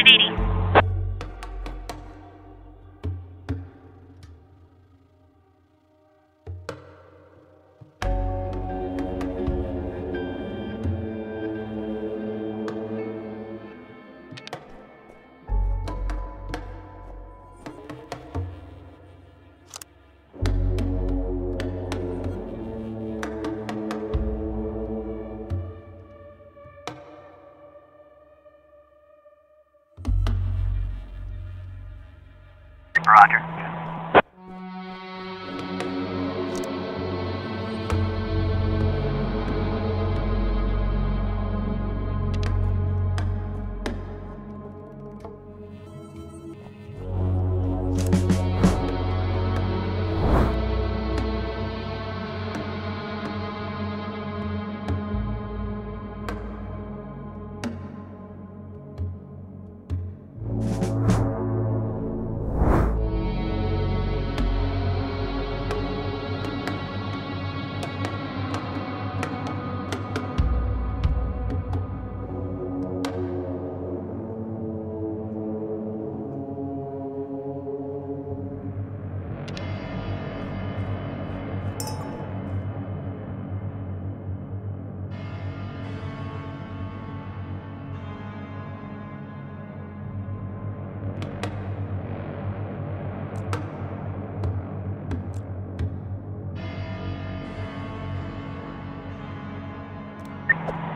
580. Roger.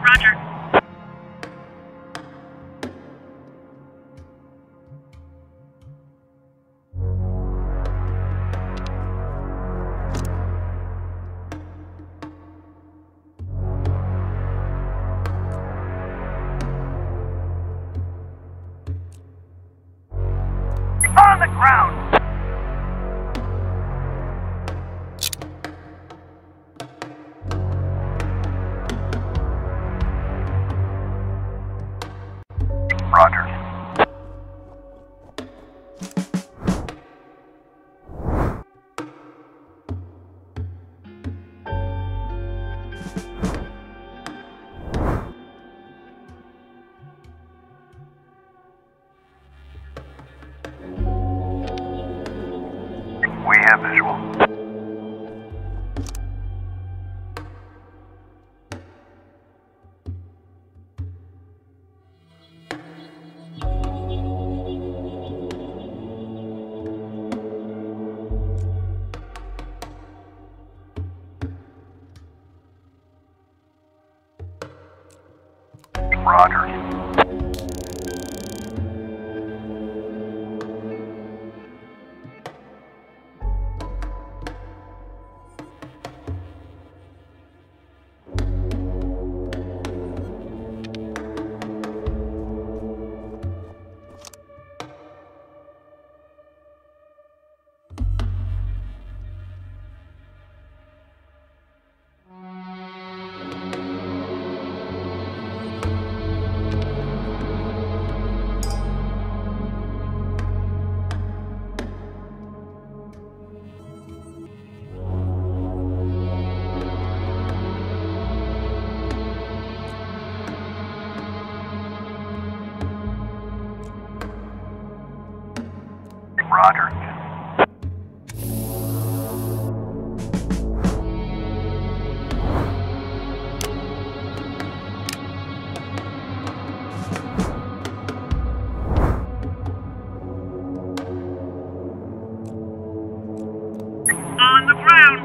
Roger. On the ground! Roger. We have visual. Roger. Roger. On the ground.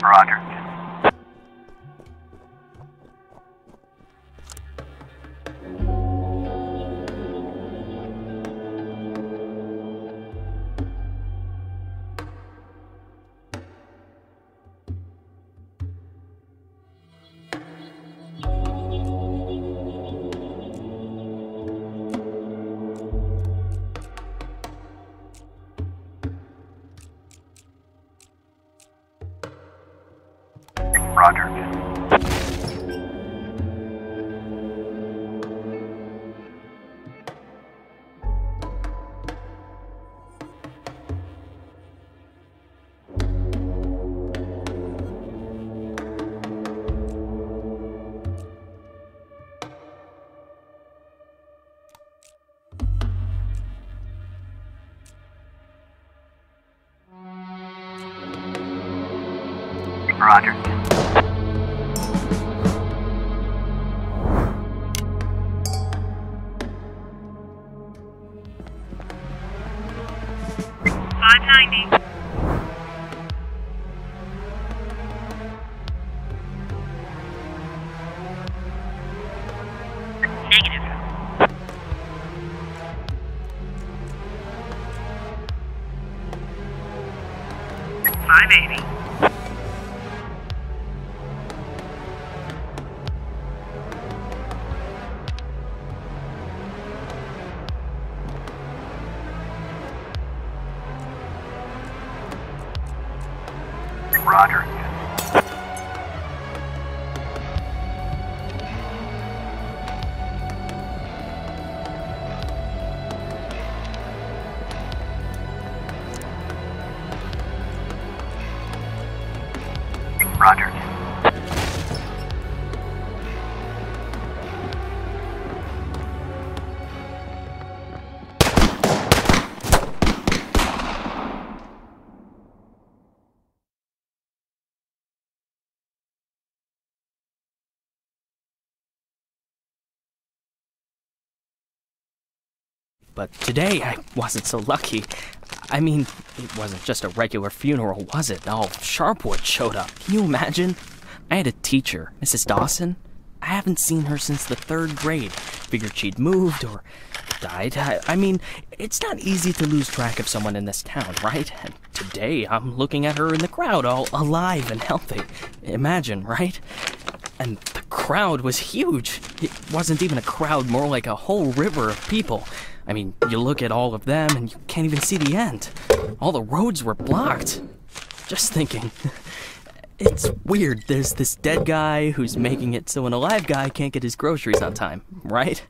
Roger. Roger. Roger. $590. Negative. $580. Roger. Roger. But today, I wasn't so lucky. I mean, it wasn't just a regular funeral, was it? All Sharpwood showed up. Can you imagine? I had a teacher, Mrs. Dawson. I haven't seen her since the 3rd grade. Figured she'd moved or died. I mean, it's not easy to lose track of someone in this town, right? And today, I'm looking at her in the crowd, all alive and healthy. Imagine, right? And the crowd was huge. It wasn't even a crowd, more like a whole river of people. I mean, you look at all of them and you can't even see the end. All the roads were blocked. Just thinking. It's weird. There's this dead guy who's making it so an alive guy can't get his groceries on time, right?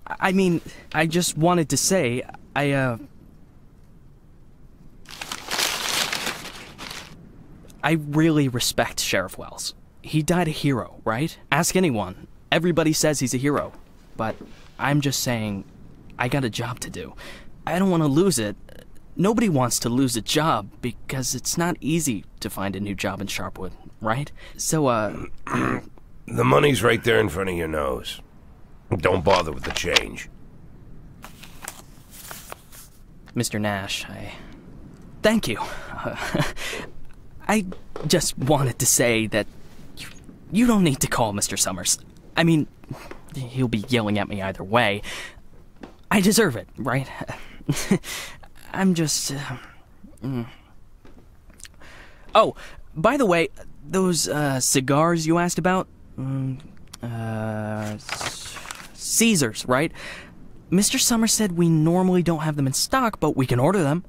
I mean, I just wanted to say, I really respect Sheriff Wells. He died a hero, right? Ask anyone. Everybody says he's a hero. But I'm just saying, I got a job to do. I don't want to lose it. Nobody wants to lose a job because it's not easy to find a new job in Sharpwood, right? So, The money's right there in front of your nose. Don't bother with the change. Mr. Nash, thank you. I just wanted to say that you don't need to call Mr. Summers. I mean, he'll be yelling at me either way. I deserve it, right? I'm just... Oh, by the way, those cigars you asked about? Caesars, right? Mr. Summers said we normally don't have them in stock, but we can order them.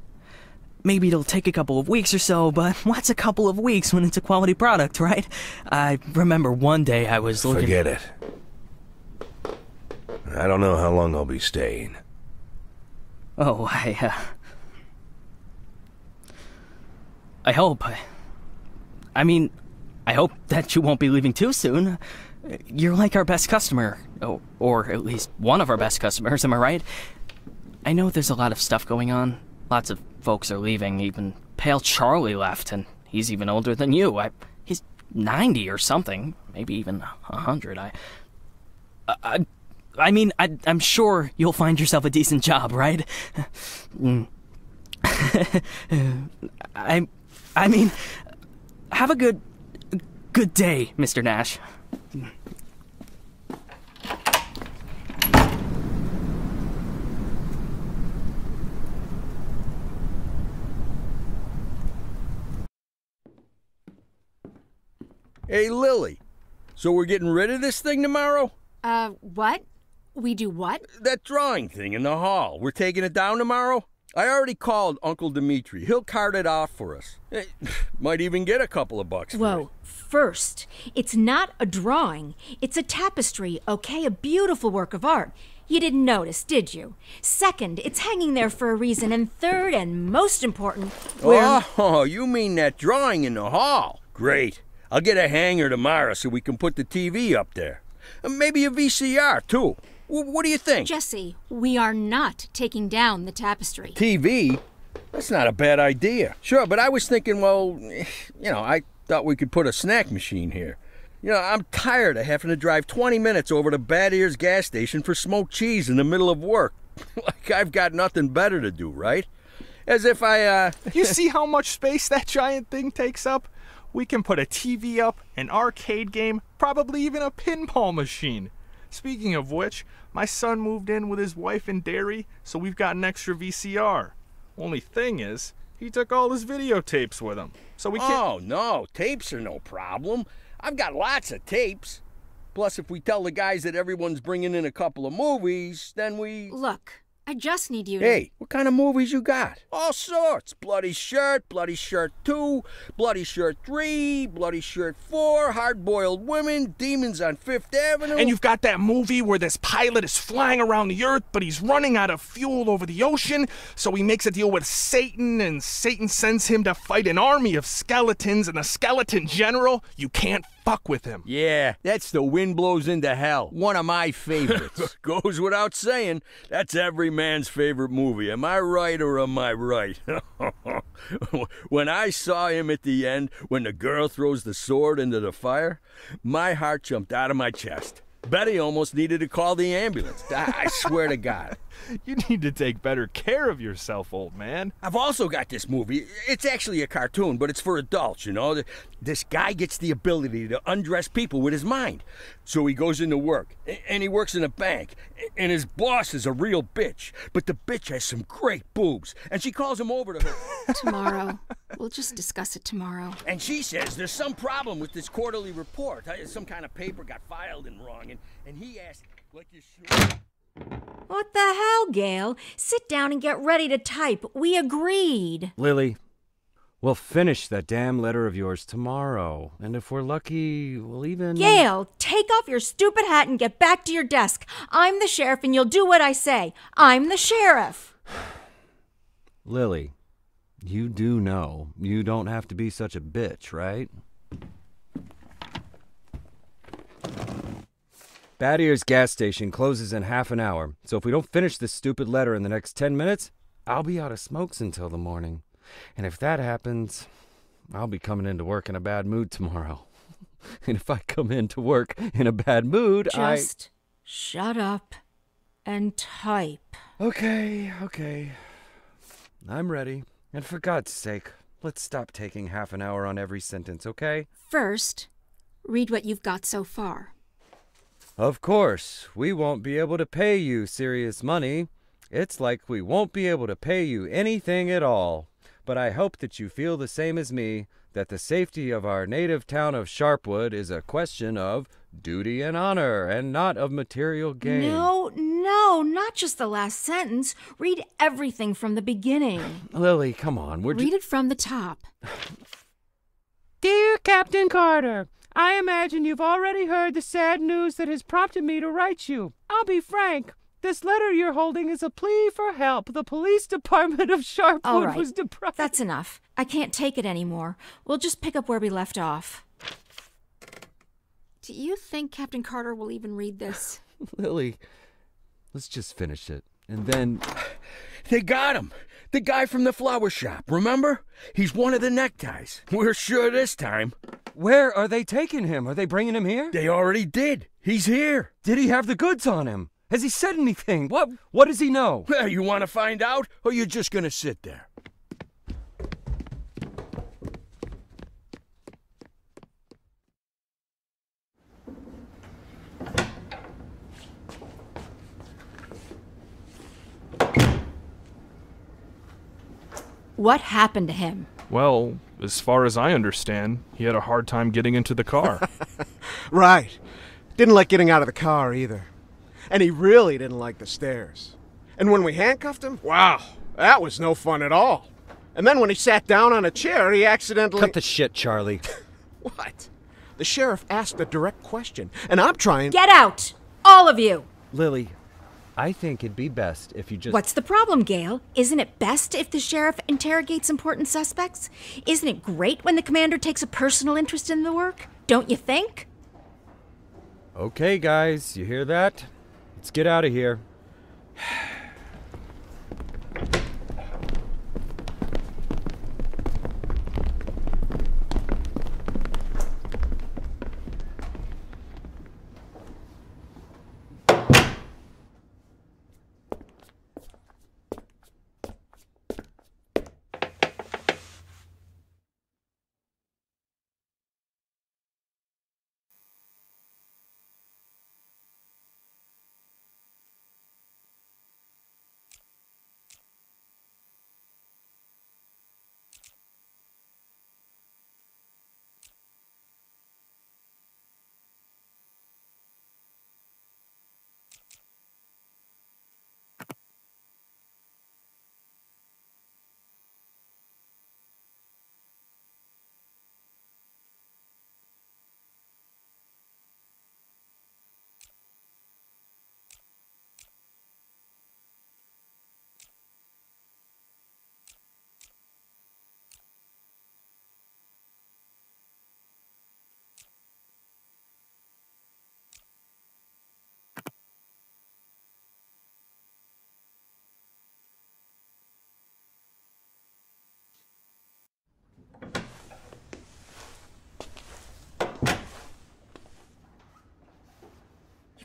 Maybe it'll take a couple of weeks or so, but what's a couple of weeks when it's a quality product, right? I remember one day I was looking... Forget it. I don't know how long I'll be staying. Oh, I hope. I mean, I hope that you won't be leaving too soon. You're like our best customer. Or at least one of our best customers, am I right? I know there's a lot of stuff going on. Lots of folks are leaving. Even Pale Charlie left, and he's even older than you. He's 90 or something. Maybe even 100. I mean, I'm sure you'll find yourself a decent job, right? I mean, have a good day, Mr. Nash. Hey, Lily. So we're getting rid of this thing tomorrow? What? We do what? That drawing thing in the hall. We're taking it down tomorrow? I already called Uncle Dimitri. He'll cart it off for us. Might even get a couple of bucks for it. Whoa. First, it's not a drawing. It's a tapestry, okay? A beautiful work of art. You didn't notice, did you? Second, it's hanging there for a reason. And third, and most important, Oh, you mean that drawing in the hall? Great. I'll get a hanger tomorrow so we can put the TV up there. Maybe a VCR, too. What do you think? Jesse, we are not taking down the tapestry. TV? That's not a bad idea. Sure, but I was thinking, well, I thought we could put a snack machine here. I'm tired of having to drive 20 minutes over to Bad Ears gas station for smoked cheese in the middle of work. Like I've got nothing better to do, right? As if You see how much space that giant thing takes up? We can put a TV up, an arcade game, probably even a pinball machine. Speaking of which, my son moved in with his wife and dairy, so we've got an extra VCR. Only thing is, he took all his videotapes with him, so we can't... Oh, no, tapes are no problem. I've got lots of tapes. Plus, if we tell the guys that everyone's bringing in a couple of movies, then we... Look, I just need you to... Hey, what kind of movies you got? All sorts. Bloody Shirt 2, Bloody Shirt 3, Bloody Shirt 4, Hard-Boiled Women, Demons on Fifth Avenue. And you've got that movie where this pilot is flying around the earth, but he's running out of fuel over the ocean, so he makes a deal with Satan, and Satan sends him to fight an army of skeletons, and the skeleton general, you can't fuck with him. Yeah, that's The Wind Blows into Hell. One of my favorites. Goes without saying, that's every man's favorite movie. Am I right or am I right? When I saw him at the end, when the girl throws the sword into the fire, my heart jumped out of my chest. Betty almost needed to call the ambulance. I swear to God. You need to take better care of yourself, old man. I've also got this movie. It's actually a cartoon, but it's for adults, This guy gets the ability to undress people with his mind. So he goes into work, and he works in a bank, and his boss is a real bitch. But the bitch has some great boobs, and she calls him over to her. Tomorrow. We'll just discuss it tomorrow. And she says there's some problem with this quarterly report. Some kind of paper got filed in wrong, and he asked, like you should... What the hell, Gail? Sit down and get ready to type. We agreed. Lily, we'll finish that damn letter of yours tomorrow. And if we're lucky, we'll even... Gail, take off your stupid hat and get back to your desk. I'm the sheriff and you'll do what I say. I'm the sheriff. Lily, you do know you don't have to be such a bitch, right? Bad Ears gas station closes in half an hour, so if we don't finish this stupid letter in the next 10 minutes, I'll be out of smokes until the morning. And if that happens, I'll be coming into work in a bad mood tomorrow. And if I come into work in a bad mood, Just shut up and type. Okay. I'm ready. And for God's sake, let's stop taking half an hour on every sentence, okay? First, read what you've got so far. Of course, we won't be able to pay you serious money. It's like we won't be able to pay you anything at all. But I hope that you feel the same as me, that the safety of our native town of Sharpwood is a question of duty and honor, and not of material gain. No, not just the last sentence. Read everything from the beginning. Lily, come on. Read it from the top. Dear Captain Carter, I imagine you've already heard the sad news that has prompted me to write you. I'll be frank. This letter you're holding is a plea for help. The police department of Sharpwood was deprived. That's enough. I can't take it anymore. We'll just pick up where we left off. Do you think Captain Carter will even read this? Lily, let's just finish it. And then... They got him! The guy from the flower shop, remember? He's one of the neckties. We're sure this time. Where are they taking him? Are they bringing him here? They already did. He's here. Did he have the goods on him? Has he said anything? What does he know? Well, you want to find out, or you're just going to sit there? What happened to him? Well, as far as I understand, he had a hard time getting into the car. Right. Didn't like getting out of the car either. And he really didn't like the stairs. And when we handcuffed him, wow, that was no fun at all. And then when he sat down on a chair, he accidentally... Cut the shit, Charlie. What? The sheriff asked a direct question, and I'm trying... Get out! All of you! Lily, I think it'd be best if you just... What's the problem, Gail? Isn't it best if the sheriff interrogates important suspects? Isn't it great when the commander takes a personal interest in the work? Don't you think? Okay, guys, you hear that? Let's get out of here.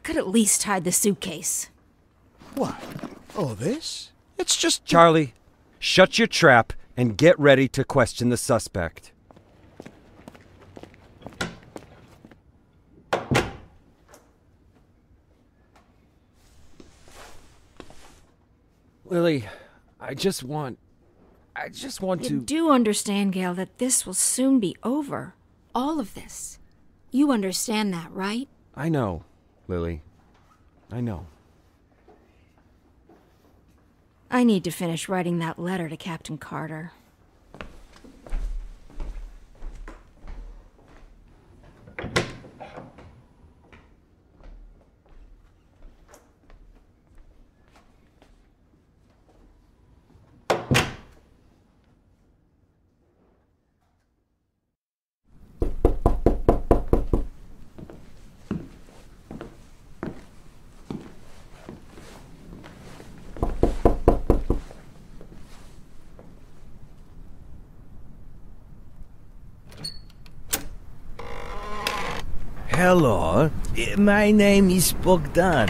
Could at least hide the suitcase. What? Oh, this? It's just... Charlie, shut your trap and get ready to question the suspect. Lily, I just want You to... do understand, Gail, that this will soon be over. All of this. You understand that, right? I know, Lily. I know. I need to finish writing that letter to Captain Carter. Hello, my name is Bogdan.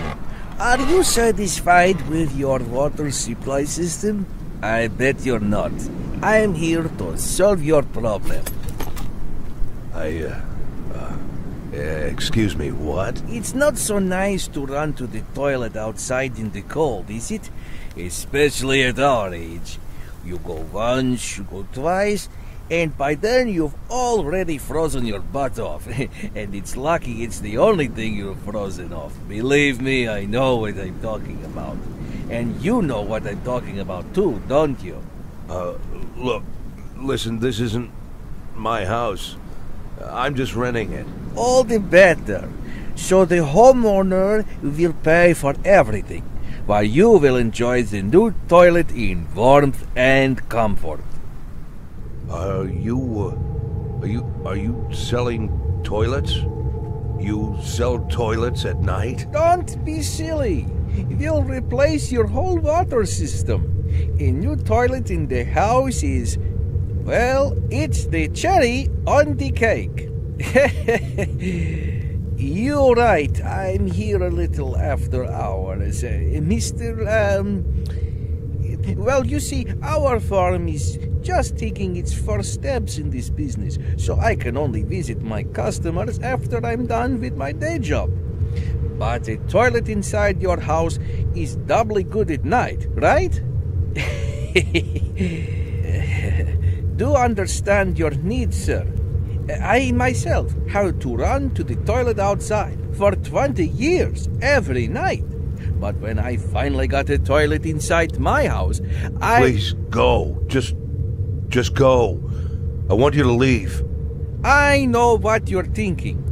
Are you satisfied with your water supply system? I bet you're not. I am here to solve your problem. Excuse me, what? It's not so nice to run to the toilet outside in the cold, is it? Especially at our age. You go once, you go twice, and by then you've already frozen your butt off. And it's lucky it's the only thing you've frozen off. Believe me, I know what I'm talking about. And you know what I'm talking about too, don't you? Look, listen, this isn't my house. I'm just renting it. All the better. So the homeowner will pay for everything, while you will enjoy the new toilet in warmth and comfort. Are you selling toilets? You sell toilets at night? Don't be silly. We'll replace your whole water system. A new toilet in the house is, well, it's the cherry on the cake. You're right. I'm here a little after hours. Well, you see, our farm is just taking its first steps in this business, so I can only visit my customers after I'm done with my day job. But a toilet inside your house is doubly good at night, right? do understand your needs, sir. I myself had to run to the toilet outside for 20 years every night. But when I finally got a toilet inside my house, Please, go. Just go. I want you to leave. I know what you're thinking.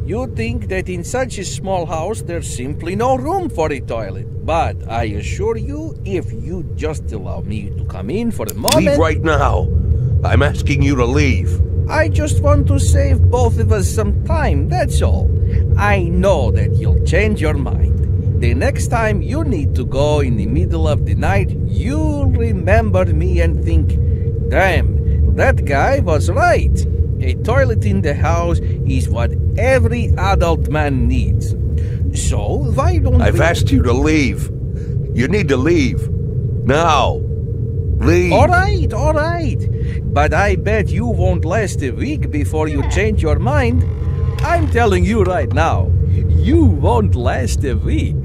You think that in such a small house there's simply no room for a toilet. But I assure you, if you just allow me to come in for a moment... Leave right now. I'm asking you to leave. I just want to save both of us some time, that's all. I know that you'll change your mind. The next time you need to go in the middle of the night, you'll remember me and think, damn, that guy was right. A toilet in the house is what every adult man needs. So, why don't I've asked you to leave. You need to leave. Now. Leave. All right. But I bet you won't last a week before you change your mind. I'm telling you right now, you won't last a week.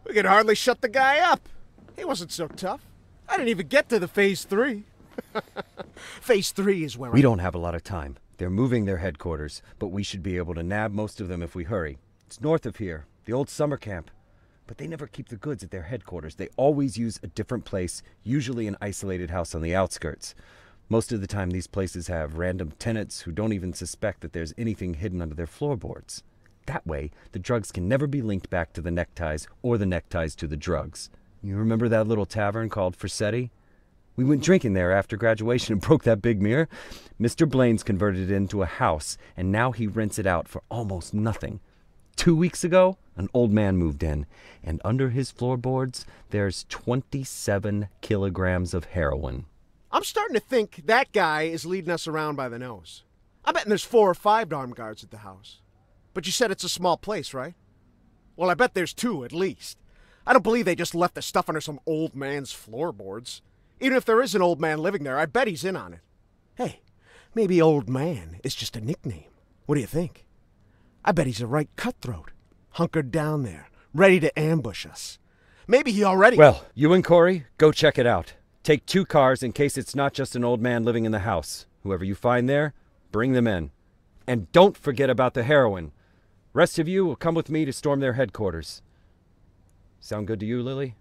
We could hardly shut the guy up. He wasn't so tough. I didn't even get to the Phase 3. Phase 3 is where We don't have a lot of time. They're moving their headquarters, but we should be able to nab most of them if we hurry. It's north of here, the old summer camp. But they never keep the goods at their headquarters. They always use a different place, usually an isolated house on the outskirts. Most of the time, these places have random tenants who don't even suspect that there's anything hidden under their floorboards. That way, the drugs can never be linked back to the neckties or the neckties to the drugs. You remember that little tavern called Forsetti? We went drinking there after graduation and broke that big mirror. Mr. Blaine's converted it into a house, and now he rents it out for almost nothing. 2 weeks ago, an old man moved in, and under his floorboards, there's 27 kilograms of heroin. I'm starting to think that guy is leading us around by the nose. I'm betting there's 4 or 5 armed guards at the house. But you said it's a small place, right? Well, I bet there's 2 at least. I don't believe they just left the stuff under some old man's floorboards. Even if there is an old man living there, I bet he's in on it. Hey, maybe old man is just a nickname. What do you think? I bet he's a right cutthroat, hunkered down there, ready to ambush us. Maybe he already... Well, you and Corey, go check it out. Take 2 cars in case it's not just an old man living in the house. Whoever you find there, bring them in. And don't forget about the heroin. Rest of you will come with me to storm their headquarters. Sound good to you, Lily?